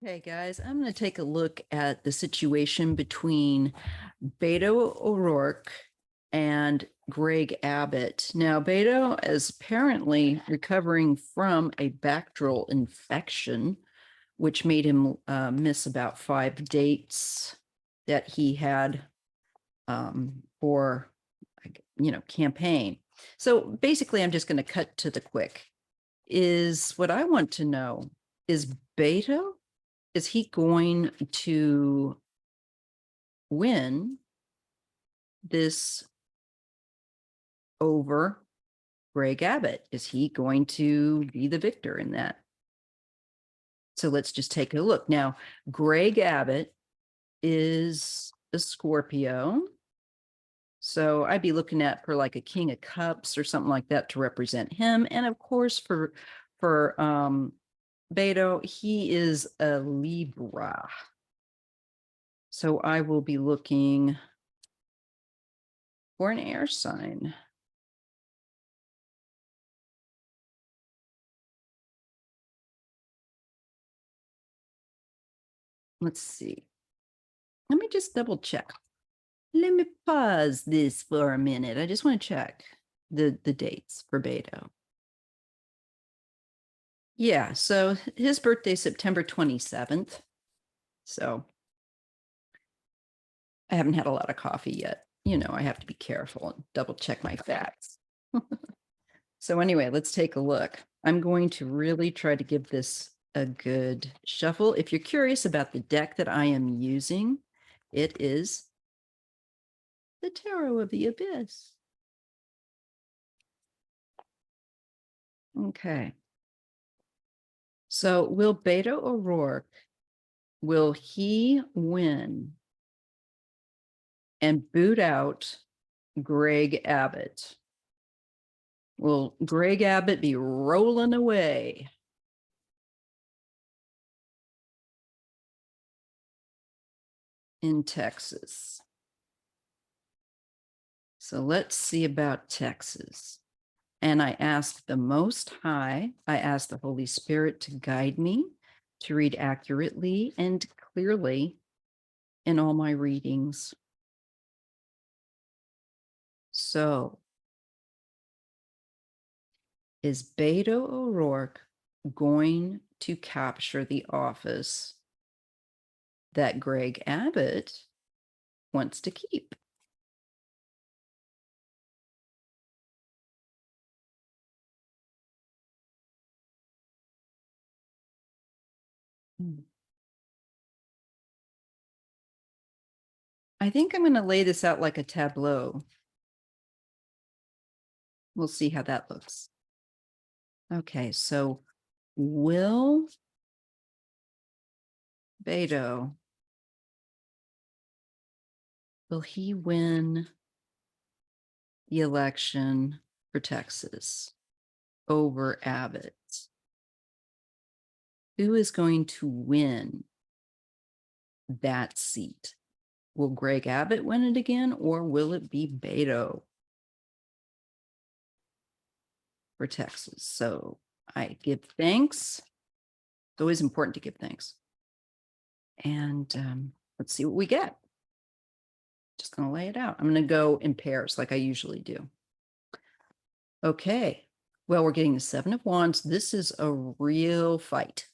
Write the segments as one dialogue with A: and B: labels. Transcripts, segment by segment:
A: Hey guys, I'm going to take a look at the situation between Beto O'Rourke and Greg Abbott. Now, Beto is apparently recovering from a bacterial infection, which made him miss about 5 dates that he had for, campaign. So basically, I'm just going to cut to the quick. Is what I want to know is Beto, is he going to win this over Greg Abbott? Is he going to be the victor in that? So let's just take a look. Now, Greg Abbott is a Scorpio. So I'd be looking at for like a King of Cups or something like that to represent him. And of course, for Beto, he is a Libra. So I will be looking for an air sign. Let's see. Let me just double check. Let me pause this for a minute. I just want to check the dates for Beto. Yeah, so his birthday is September 27th. So I haven't had a lot of coffee yet. You know, I have to be careful and double check my facts. So anyway, let's take a look. I'm going to really try to give this a good shuffle. If you're curious about the deck that I am using, it is the Tarot of the Abyss. Okay. So will Beto O'Rourke, will he win and boot out Greg Abbott? Will Greg Abbott be rolling away? In Texas. So let's see about Texas. And I asked the Most High, I asked the Holy Spirit to guide me to read accurately and clearly in all my readings. So, is Beto O'Rourke going to capture the office that Greg Abbott wants to keep? I think I'm going to lay this out like a tableau. We'll see how that looks. Okay, so will Beto, will he win the election for Texas over Abbott? Who is going to win that seat? Will Greg Abbott win it again, or will it be Beto for Texas? So I give thanks. It's always important to give thanks. And let's see what we get. Just going to lay it out. I'm going to go in pairs like I usually do. Okay. Well, we're getting the 7 of Wands. This is a real fight.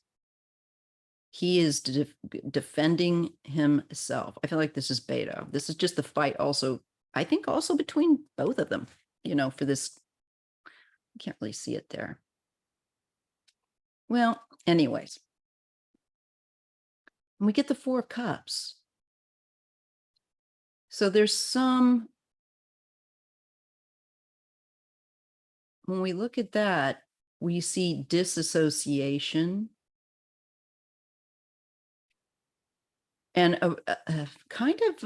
A: He is defending himself. I feel like this is Beto. This is just the fight also, I think also between both of them, you know, for this. You can't really see it there. Well, anyways. We get the 4 of Cups. So there's some, when we look at that, we see disassociation and a kind of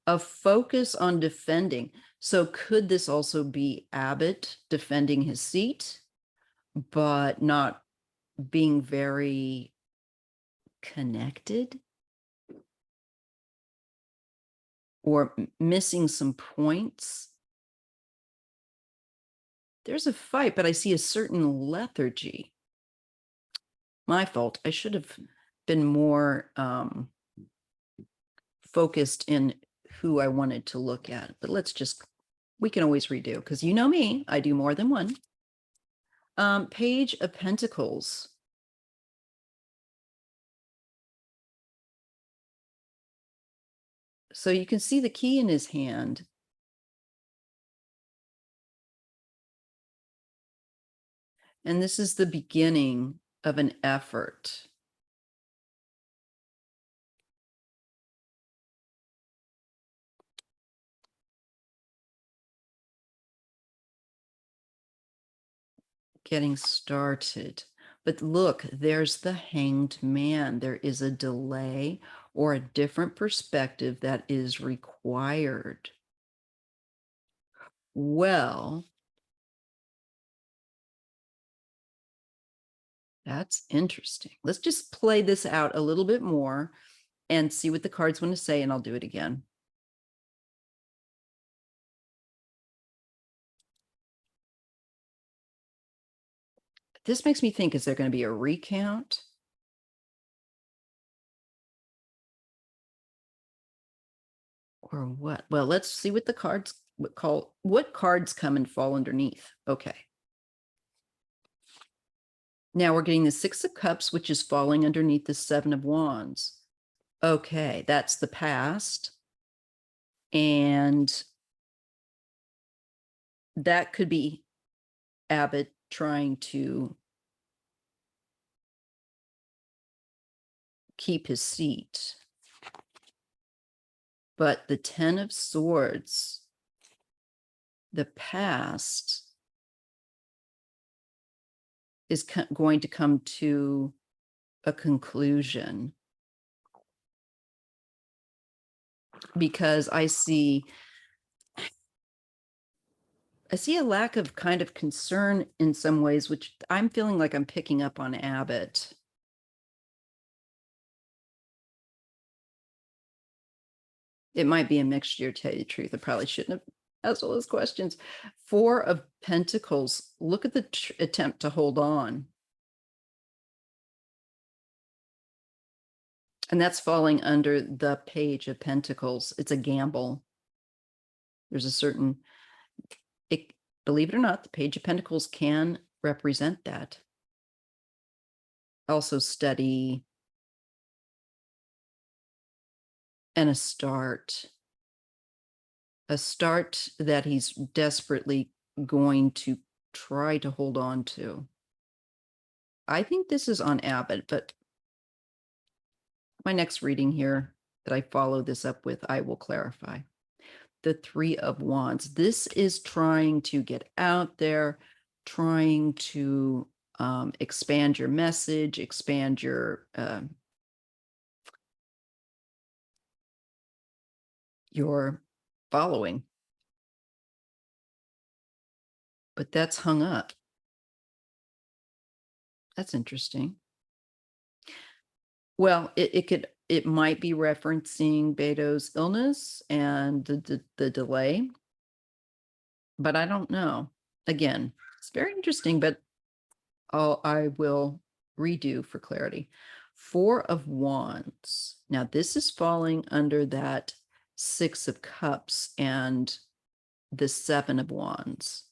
A: a focus on defending. So could this also be Abbott defending his seat, but not being very connected or missing some points? There's a fight, but I see a certain lethargy. My fault. I should have been more focused in who I wanted to look at, but we can always redo, because you know me, I do more than one. Page of Pentacles. So you can see the key in his hand. And this is the beginning of an effort. Getting started. But look, there's the Hanged Man. There is a delay or a different perspective that is required. Well, that's interesting. Let's just play this out a little bit more and see what the cards want to say, and I'll do it again. This makes me think, is there going to be a recount? Or what? Well, let's see what the cards what cards come and fall underneath. Okay. Now we're getting the Six of Cups, which is falling underneath the Seven of Wands. Okay, that's the past. And that could be Abbott trying to keep his seat. But the Ten of Swords, the past, is going to come to a conclusion, because I see a lack of kind of concern in some ways, which I'm feeling like I'm picking up on Abbott. It might be a mixture, to tell you the truth. I probably shouldn't have asked all those questions. Four of Pentacles. Look at the attempt to hold on. And that's falling under the Page of Pentacles. It's a gamble. There's a certain, believe it or not, the Page of Pentacles can represent that. Also study and a start that he's desperately going to try to hold on to. I think this is on Abbott, but my next reading here that I follow this up with, I will clarify. The Three of Wands. This is trying to get out there, trying to expand your message, expand your following. But that's hung up. That's interesting. Well, it might be referencing Beto's illness and the delay, but I don't know. Again, it's very interesting, but I will redo for clarity. Four of Wands. Now this is falling under that Six of Cups and the Seven of Wands.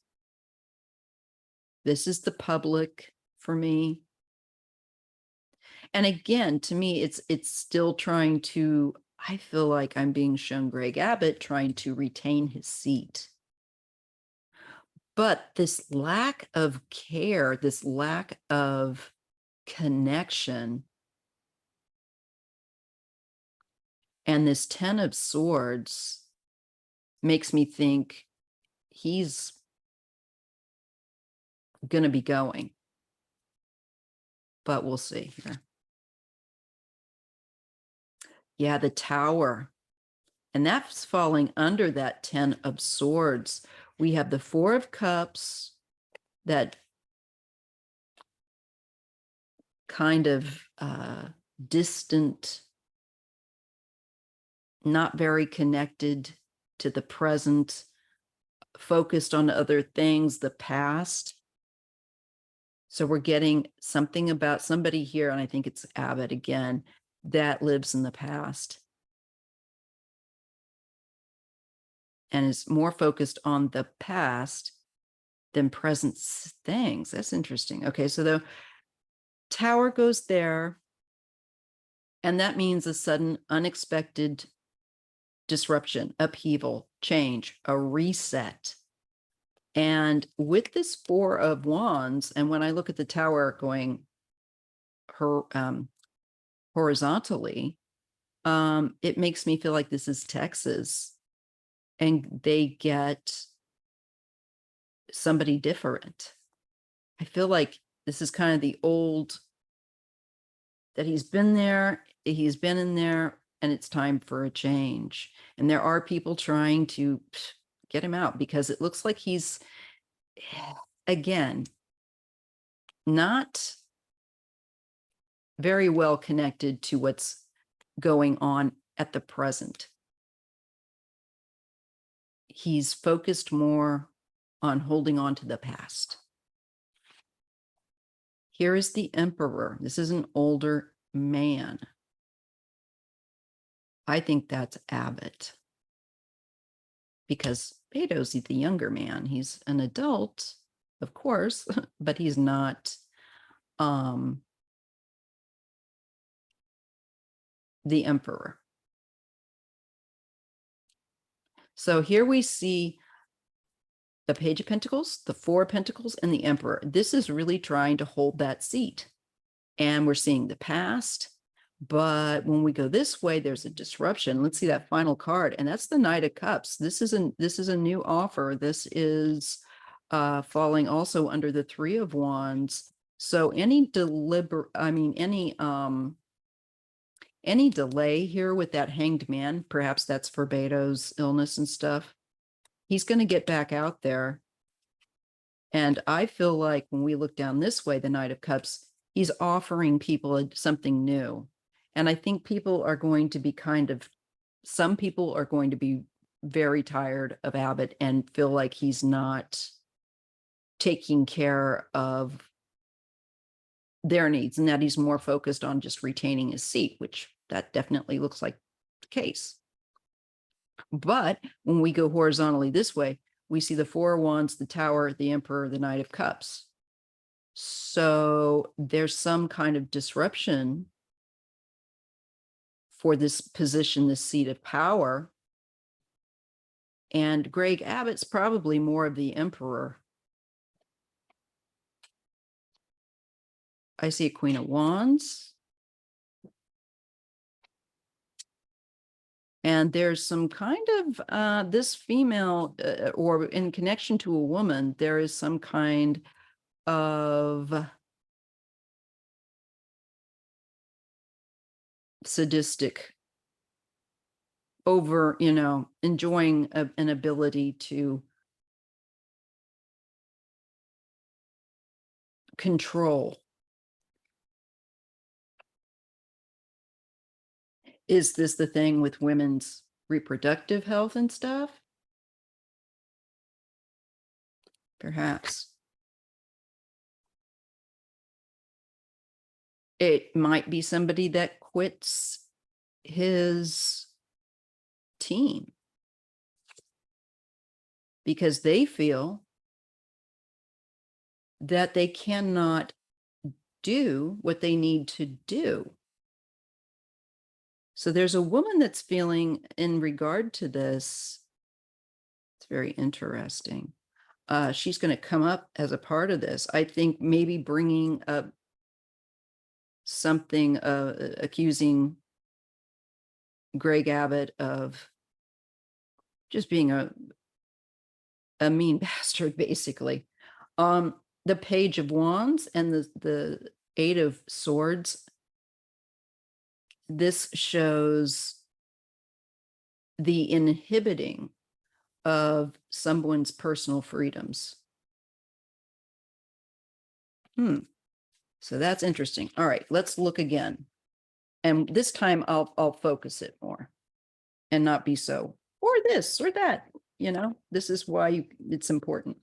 A: This is the public for me. And again, to me, it's still trying to, I feel like I'm being shown Greg Abbott trying to retain his seat. But this lack of care, this lack of connection, and this Ten of Swords makes me think he's going to be going. But we'll see here. Yeah, the Tower. And that's falling under that Ten of Swords. We have the Four of Cups, that kind of distant, not very connected to the present, focused on other things, the past. So we're getting something about somebody here, and I think it's Abbott again, that lives in the past and is more focused on the past than present things. That's interesting. Okay, so the Tower goes there, and that means a sudden, unexpected disruption, upheaval, change, a reset. And with this Four of Wands, and when I look at the Tower going horizontally, it makes me feel like this is Texas, and they get somebody different. I feel like this is kind of the old, that he's been there, he's been in there, and it's time for a change. And there are people trying to get him out because it looks like he's, again, not very well connected to what's going on at the present. He's focused more on holding on to the past. Here is the Emperor. This is an older man. I think that's Abbott, because Beto's the younger man. He's an adult, of course, but he's not the Emperor. So here we see the Page of Pentacles, the Four of Pentacles, and the Emperor. This is really trying to hold that seat. And we're seeing the past. But when we go this way, there's a disruption. Let's see that final card. And that's the Knight of Cups. This is a new offer. This is falling also under the Three of Wands. So any any delay here with that Hanged Man, perhaps that's for Beto's illness and stuff, he's going to get back out there. And I feel like when we look down this way, the Knight of Cups, he's offering people something new. And I think people are going to be some people are going to be very tired of Abbott and feel like he's not taking care of their needs, and that he's more focused on just retaining his seat, which that definitely looks like the case. But when we go horizontally this way, we see the Four of Wands, the Tower, the Emperor, the Knight of Cups. So there's some kind of disruption for this position, this seat of power. And Greg Abbott's probably more of the Emperor. I see a Queen of Wands. And there's some kind of, this female, or in connection to a woman, there is some kind of sadistic, over, enjoying an ability to control. Is this the thing with women's reproductive health and stuff? Perhaps. It might be somebody that quits his team because they feel that they cannot do what they need to do. So there's a woman that's feeling in regard to this. It's very interesting. She's going to come up as a part of this. I think maybe bringing up something, accusing Greg Abbott of just being a mean bastard, basically. The Page of Wands and the Eight of Swords. This shows the inhibiting of someone's personal freedoms. So that's interesting. All right, let's look again. And this time I'll focus it more and not be so, or this or that, this is why it's important.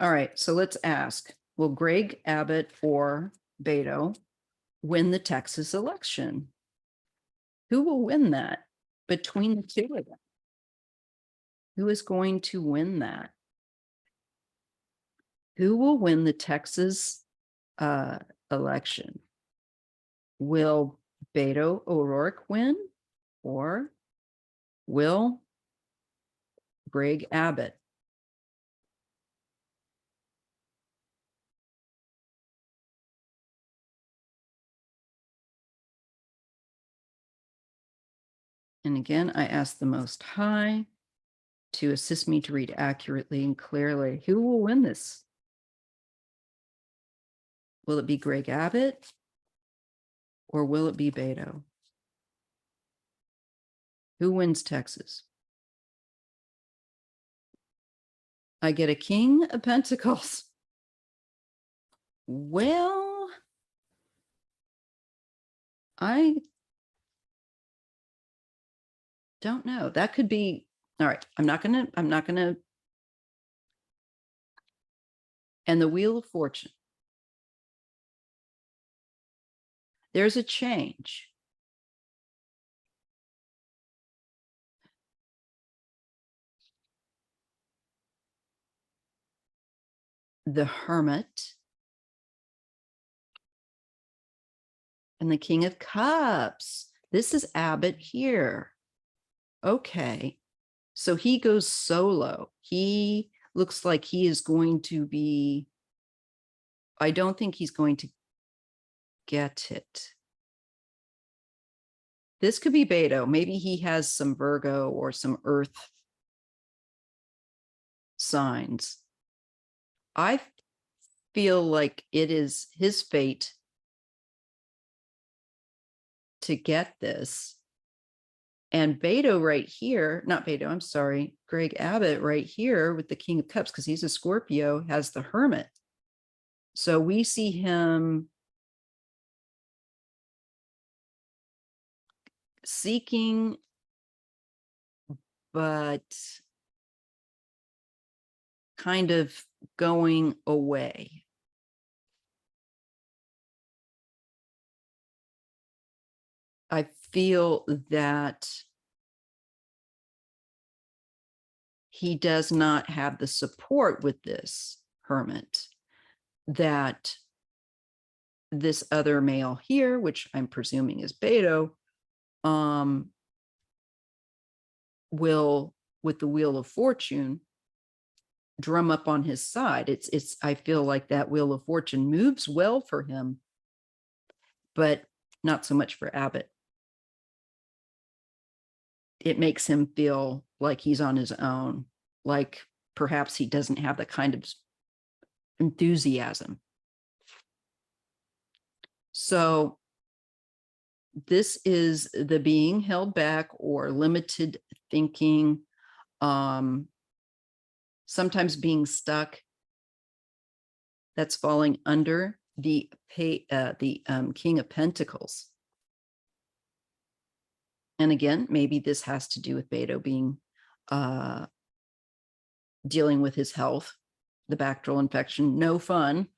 A: All right, so let's ask, Will Greg Abbott or Beto win the Texas election? Who will win that between the two of them? Who is going to win that? Who will win the Texas election? Will Beto O'Rourke win, or will Greg Abbott? And again, I ask the Most High to assist me to read accurately and clearly. Who will win this? Will it be Greg Abbott, or will it be Beto? Who wins Texas? I get a King of Pentacles. Well, I don't know. That could be, all right. I'm not gonna, and the Wheel of Fortune. There's a change. The Hermit and the King of Cups. This is Abbott here. Okay. So he goes solo. He looks like he is going to be, I don't think he's going to get it. This could be Beto. Maybe he has some Virgo or some Earth signs. I feel like it is his fate to get this. And Beto right here, not Beto, I'm sorry, Greg Abbott right here with the King of Cups, because he's a Scorpio, has the Hermit. So we see him seeking, but kind of going away. I feel that he does not have the support with this Hermit that this other male here, which I'm presuming is Beto, will, with the Wheel of Fortune, drum up on his side. I feel like that Wheel of Fortune moves well for him, but not so much for Abbott. It makes him feel like he's on his own, like perhaps he doesn't have the kind of enthusiasm. So this is the being held back or limited thinking, sometimes being stuck. That's falling under the King of Pentacles. And again, maybe this has to do with Beto being dealing with his health, the bacterial infection, no fun.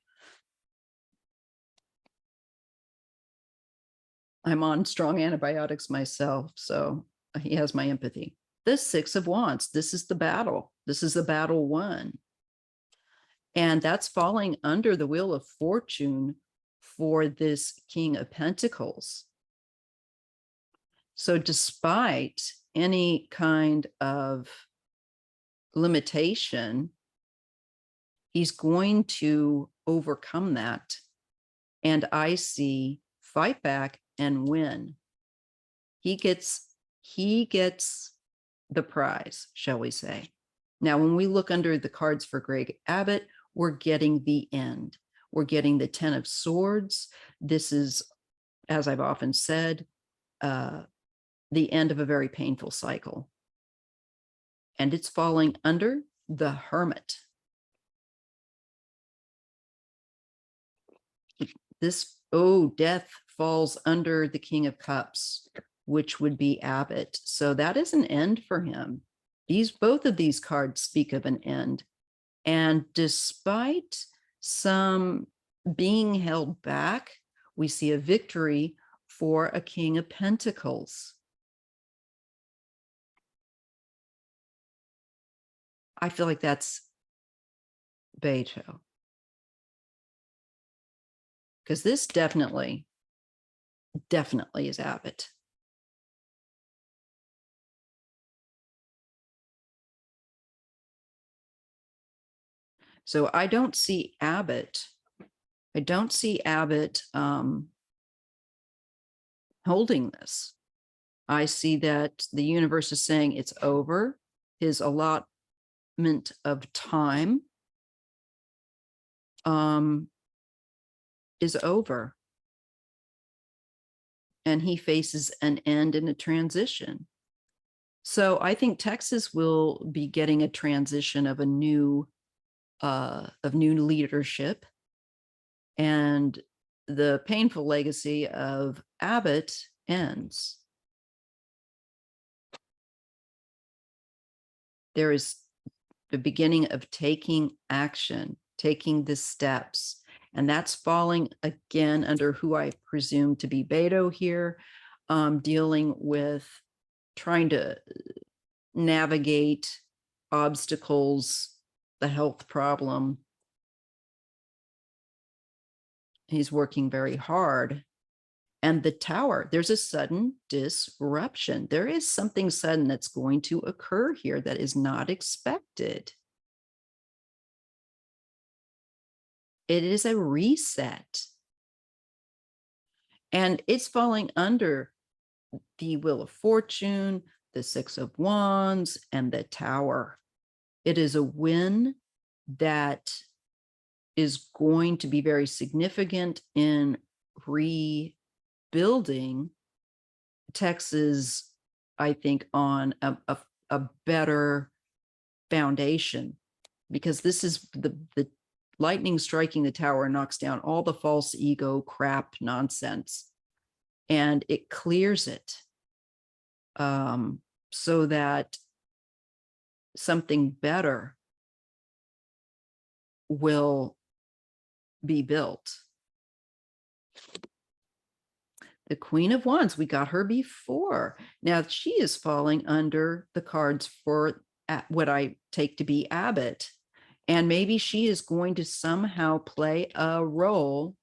A: I'm on strong antibiotics myself, so he has my empathy. The Six of Wands, this is the battle. This is the battle won. And that's falling under the Wheel of Fortune for this King of Pentacles. So despite any kind of limitation, he's going to overcome that. And I see fight back and win. He gets the prize, shall we say. Now, when we look under the cards for Greg Abbott, we're getting the end. We're getting the Ten of Swords. This is, as I've often said, the end of a very painful cycle. And it's falling under the Hermit. Death falls under the King of Cups, which would be Abbott. So that is an end for him. Both of these cards speak of an end. And despite some being held back. We see a victory for a King of Pentacles. I feel like that's Beto. Because this definitely is Abbott. So I don't see Abbott. I don't see Abbott holding this. I see that the universe is saying it's over. His allotment of time is over. And he faces an end and a transition. So I think Texas will be getting a transition of new leadership, and the painful legacy of Abbott ends. There is the beginning of taking action, taking the steps, and that's falling again under who I presume to be Beto here, dealing with trying to navigate obstacles, the health problem. He's working very hard. And the Tower, there's a sudden disruption. There is something sudden that's going to occur here that is not expected. It is a reset. And it's falling under the Wheel of Fortune, the Six of Wands, and the Tower. It is a win that is going to be very significant in rebuilding Texas, I think, on a better foundation, because this is the lightning striking the Tower knocks down all the false ego crap nonsense, and it clears it so that something better will be built. The Queen of Wands, we got her before. Now she is falling under the cards for what I take to be Abbott. And maybe she is going to somehow play a role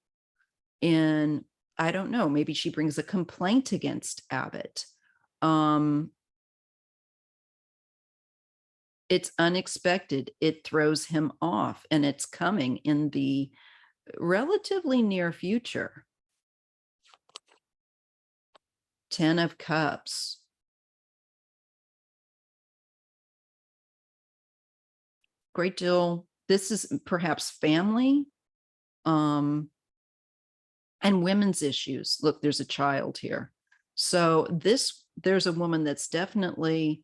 A: in, I don't know, maybe she brings a complaint against Abbott. It's unexpected. It throws him off, and it's coming in the relatively near future. 10 of Cups. Great deal. This is perhaps family and women's issues. Look, there's a child here. So there's a woman that's definitely,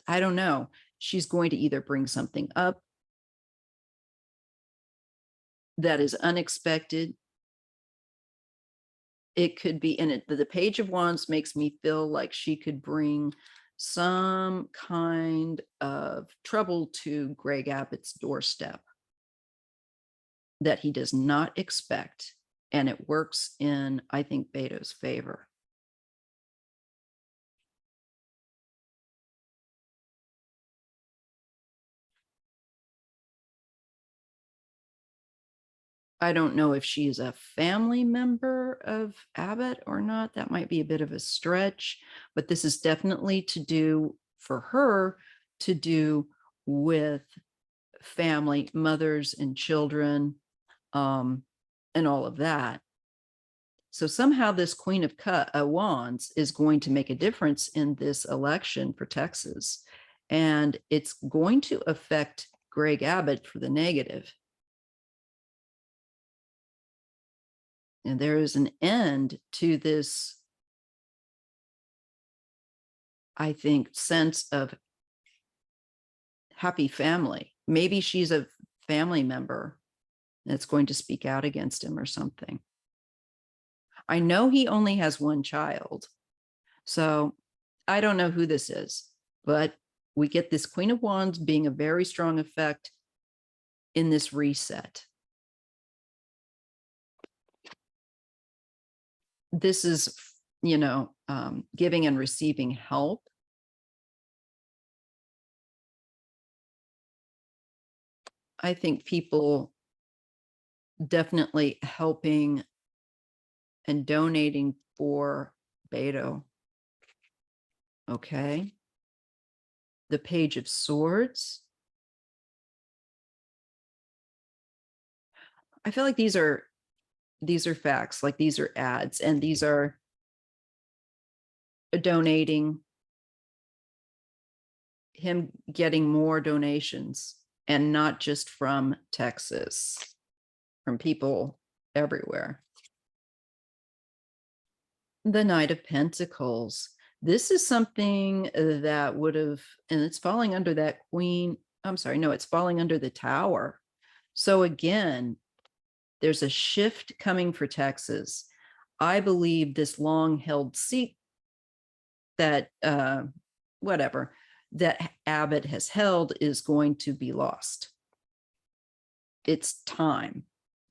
A: I don't know, she's going to either bring something up that is unexpected. It could be, and the Page of Wands makes me feel like she could bring some kind of trouble to Greg Abbott's doorstep that he does not expect. And it works in, I think, Beto's favor. I don't know if she is a family member of Abbott or not. That might be a bit of a stretch, but this is definitely to do for her to do with family, mothers and children, and all of that. So somehow this Queen of Wands is going to make a difference in this election for Texas. And it's going to affect Greg Abbott for the negative. And there is an end to this, I think, sense of happy family. Maybe she's a family member that's going to speak out against him or something. I know he only has one child, so I don't know who this is, but we get this Queen of Wands being a very strong effect in this reset. This is, giving and receiving help. I think people definitely helping and donating for Beto. Okay. The Page of Swords. I feel like these are facts, like these are ads, and these are donating, him getting more donations, and not just from Texas, from people everywhere. The Knight of Pentacles. This is something that would have, and it's falling under that Queen. I'm sorry, no, it's falling under the Tower. So again, there's a shift coming for Texas. I believe this long held seat that that Abbott has held is going to be lost. It's time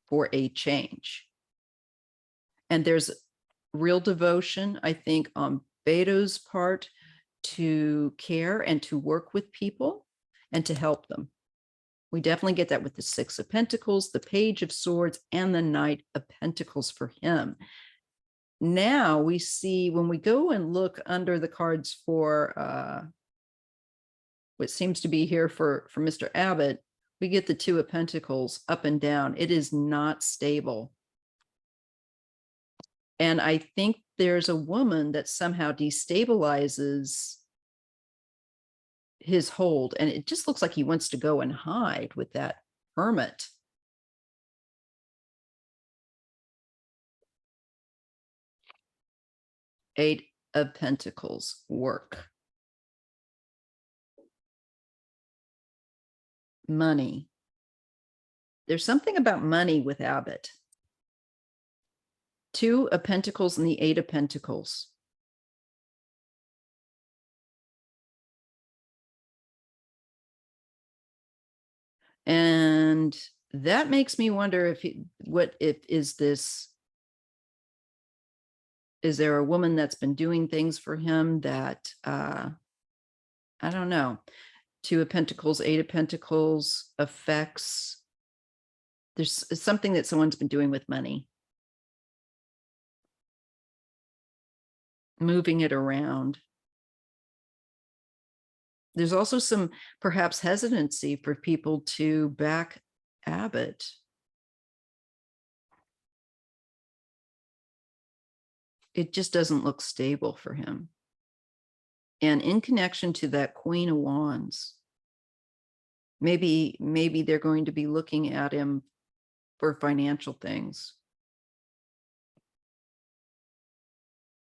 A: for a change. And there's real devotion, I think, on Beto's part to care and to work with people and to help them. We definitely get that with the Six of Pentacles, the Page of Swords, and the Knight of Pentacles for him. Now we see, when we go and look under the cards for what seems to be here for Mr. Abbott, we get the Two of Pentacles up and down. It is not stable. And I think there's a woman that somehow destabilizes his hold. And it just looks like he wants to go and hide with that Hermit. Eight of Pentacles, work. Money. There's something about money with Abbott. Two of Pentacles and the Eight of Pentacles. And that makes me wonder if is there a woman that's been doing things for him that I don't know. Two of Pentacles, Eight of Pentacles affects. There's something that someone's been doing with money. Moving it around. There's also some perhaps hesitancy for people to back Abbott. It just doesn't look stable for him. And in connection to that Queen of Wands, maybe they're going to be looking at him for financial things.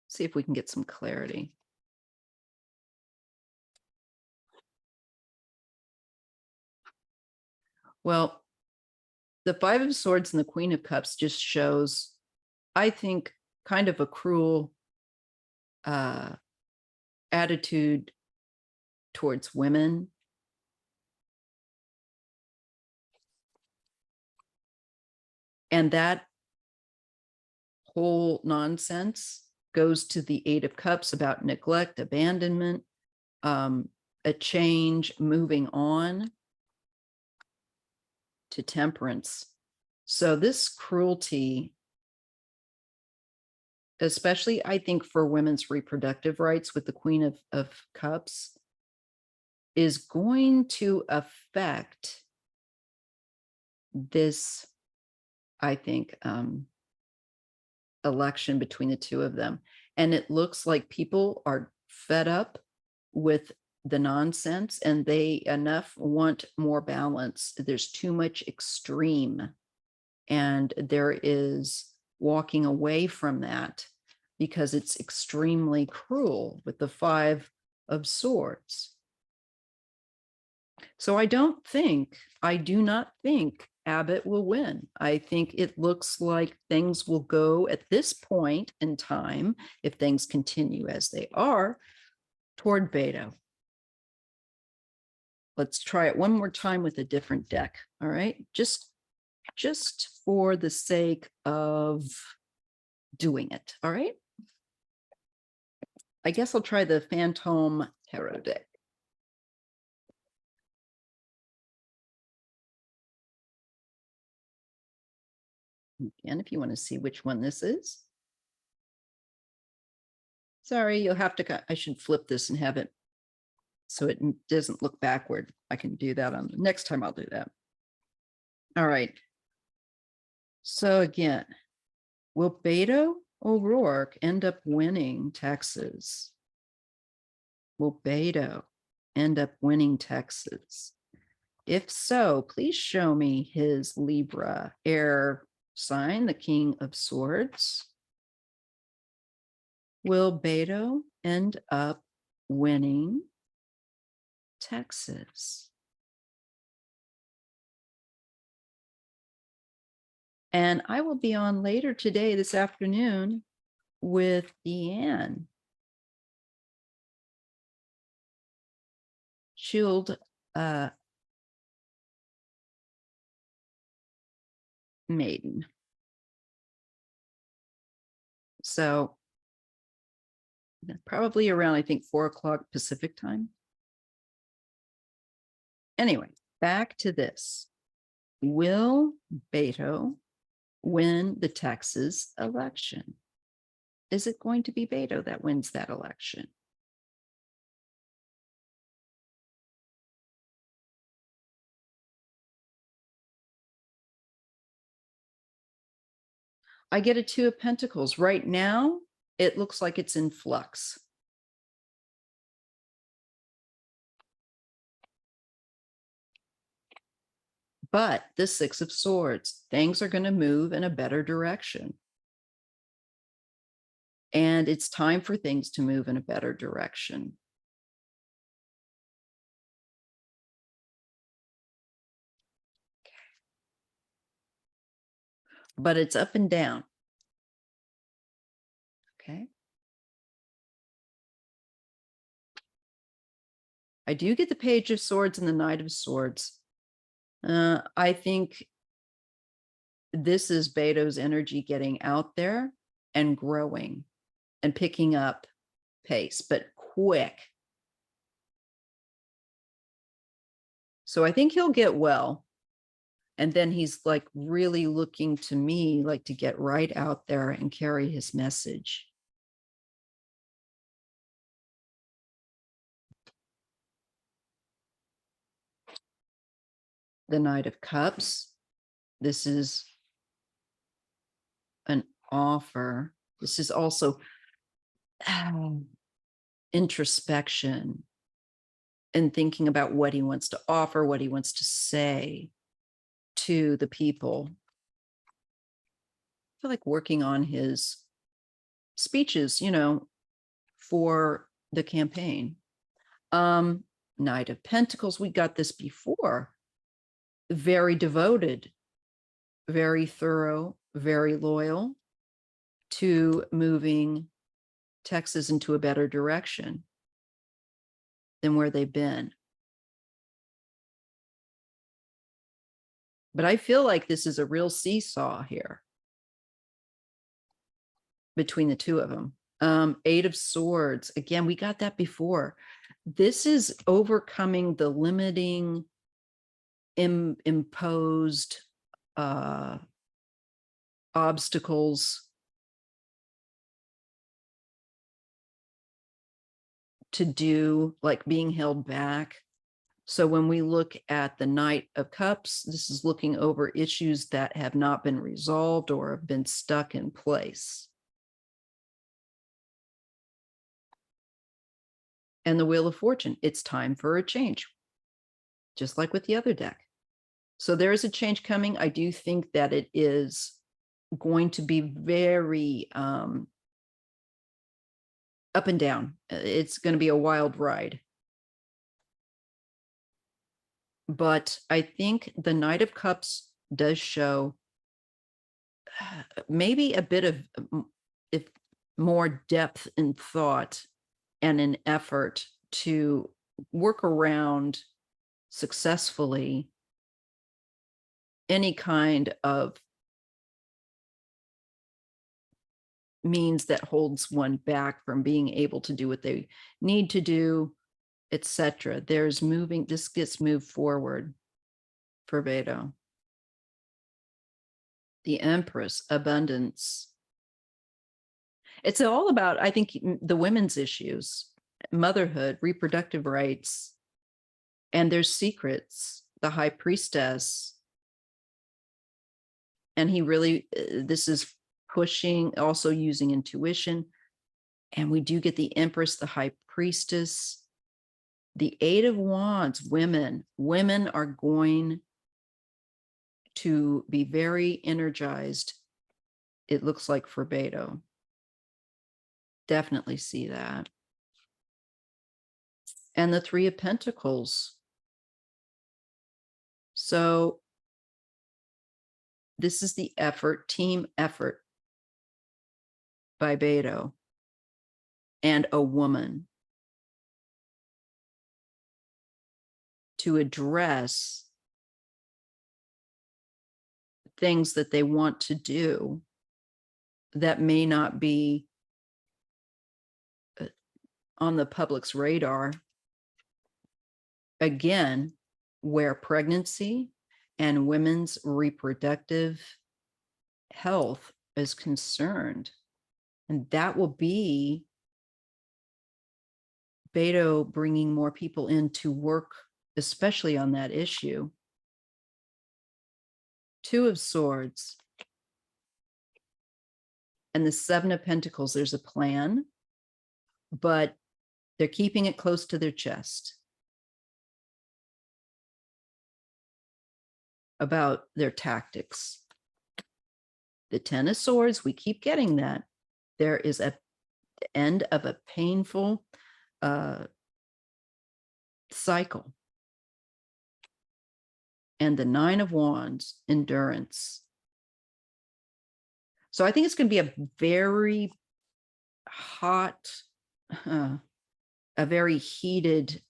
A: See if we can get some clarity. Well, the Five of Swords and the Queen of Cups just shows, I think, kind of a cruel attitude towards women. And that whole nonsense goes to the Eight of Cups about neglect, abandonment, a change, moving on to Temperance. So this cruelty, especially I think for women's reproductive rights with the Queen of Cups, is going to affect this, I think, election between the two of them. And it looks like people are fed up with the nonsense and they want more balance. There's too much extreme, and there is walking away from that because it's extremely cruel with the Five of Swords. So I do not think Abbott will win. I think it looks like things will go at this point in time, if things continue as they are, toward Beto. let's try it one more time with a different deck. All right. Just for the sake of doing it. All right. I guess I'll try the Phantom Tarot deck. Again, if you want to see which one this is. Sorry, you'll have to, I should flip this and have it so it doesn't look backward. I can do that on the next time. I'll do that. All right. So again, will Beto O'Rourke end up winning Texas? Will Beto end up winning Texas? If so, please show me his Libra air sign, the King of Swords. Will Beto end up winning Texas? And I will be on later today, this afternoon, with Deanne. Shield Maiden. So probably around, I think, 4 o'clock Pacific time. Anyway, back to this. Will Beto win the Texas election? Is it going to be Beto that wins that election? I get a 2 of Pentacles. Right now, it looks like it's in flux. But the 6 of Swords, things are going to move in a better direction. And it's time for things to move in a better direction. But it's up and down. Okay. I do get the Page of Swords and the Knight of Swords. I think this is Beto's energy getting out there and growing and picking up pace, but quick. So I think he'll get well. And then he's like really looking to me like to get right out there and carry his message. The Knight of Cups. This is an offer. This is also introspection and thinking about what he wants to offer, what he wants to say to the people. I feel like working on his speeches, you know, for the campaign. Knight of Pentacles, we got this before. Very devoted, very thorough, very loyal to moving Texas into a better direction than where they've been. But I feel like this is a real seesaw here between the two of them. 8 of Swords. Again, we got that before. This is overcoming the limiting imposed obstacles to do, like being held back. So when we look at the Knight of Cups, this is looking over issues that have not been resolved or have been stuck in place. And the Wheel of Fortune, it's time for a change, just like with the other deck. So there is a change coming. I do think that it is going to be very up and down. It's going to be a wild ride. But I think the Knight of Cups does show maybe a bit of more depth in thought and an effort to work around successfully any kind of means that holds one back from being able to do what they need to do, etc. This gets moved forward for Beto. The Empress, abundance. It's all about, I think, the women's issues, motherhood, reproductive rights, and there's secrets, the High Priestess. And he really, this is pushing, also using intuition. And we do get the Empress, the High Priestess, the Eight of Wands, women. Women are going to be very energized, it looks like, for Beto. Definitely see that. And the Three of Pentacles. So this is the effort, team effort by Beto and a woman to address things that they want to do that may not be on the public's radar. Again, where pregnancy and women's reproductive health is concerned. And that will be Beto bringing more people in to work, especially on that issue. Two of Swords and the Seven of Pentacles. There's a plan, but they're keeping it close to their chest about their tactics. The Ten of Swords, we keep getting that. There is a end of a painful cycle. And the Nine of Wands, endurance. So I think it's going to be a very hot, a very heated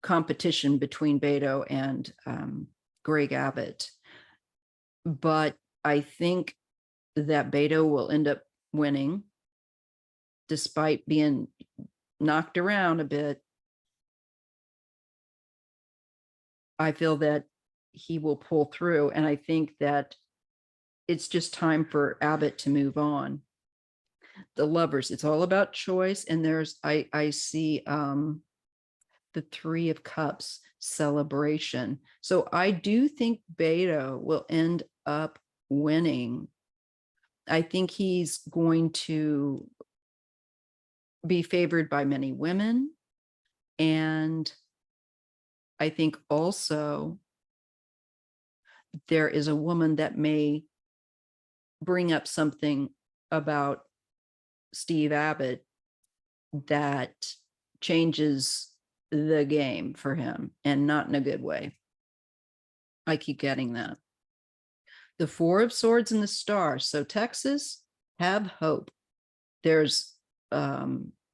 A: competition between Beto and Greg Abbott. But I think that Beto will end up winning, despite being knocked around a bit. I feel that he will pull through, and I think that it's just time for Abbott to move on. The Lovers, it's all about choice, and there's I see the Three of Cups, celebration. So I do think Beto will end up winning. I think he's going to be favored by many women, and I think also there is a woman that may bring up something about Steve Abbott that changes the game for him, and not in a good way. I keep getting that. The Four of Swords and the Star. So Texas, have hope. There's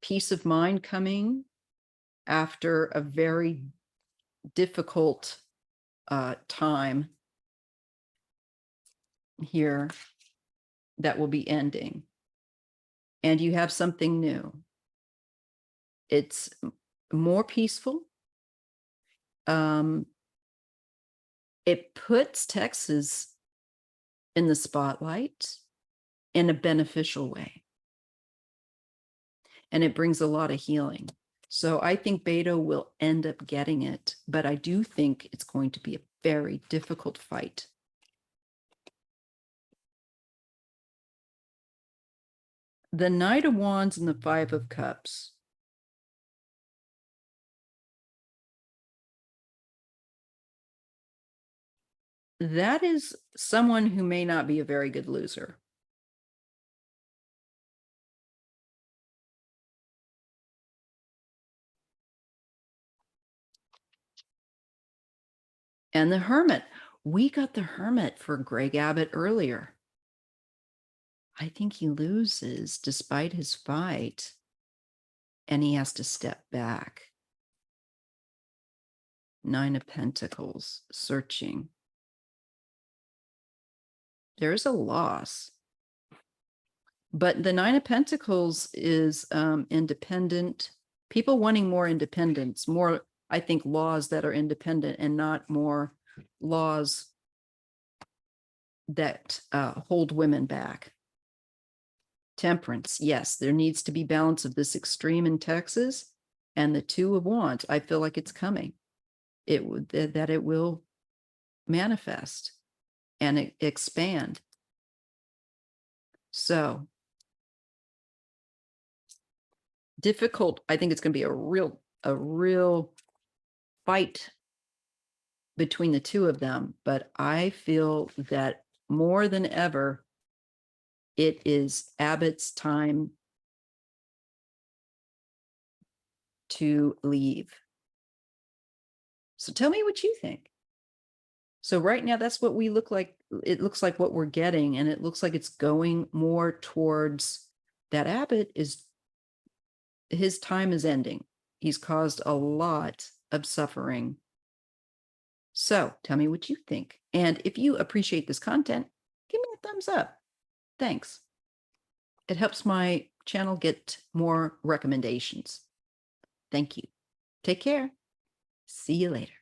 A: peace of mind coming after a very difficult time here that will be ending. And you have something new. It's more peaceful. It puts Texas in the spotlight in a beneficial way. And it brings a lot of healing. So I think Beto will end up getting it, but I do think it's going to be a very difficult fight. The Knight of Wands and the Five of Cups. That is someone who may not be a very good loser. And the Hermit. We got the Hermit for Greg Abbott earlier. I think he loses despite his fight, and he has to step back. Nine of Pentacles, searching. There's a loss. But the Nine of Pentacles is independent. People wanting more independence, more, I think, laws that are independent and not more laws that hold women back. Temperance, yes, there needs to be balance of this extreme in Texas and the Two of Wands. I feel like it's coming. It would that it will manifest and expand. So difficult. I think it's going to be a real fight between the two of them. But I feel that more than ever, it is Abbott's time to leave. So tell me what you think. So right now, that's what we look like. It looks like what we're getting, and it looks like it's going more towards that Abbott is, his time is ending. He's caused a lot of suffering. So tell me what you think. And if you appreciate this content, give me a thumbs up. Thanks. It helps my channel get more recommendations. Thank you. Take care. See you later.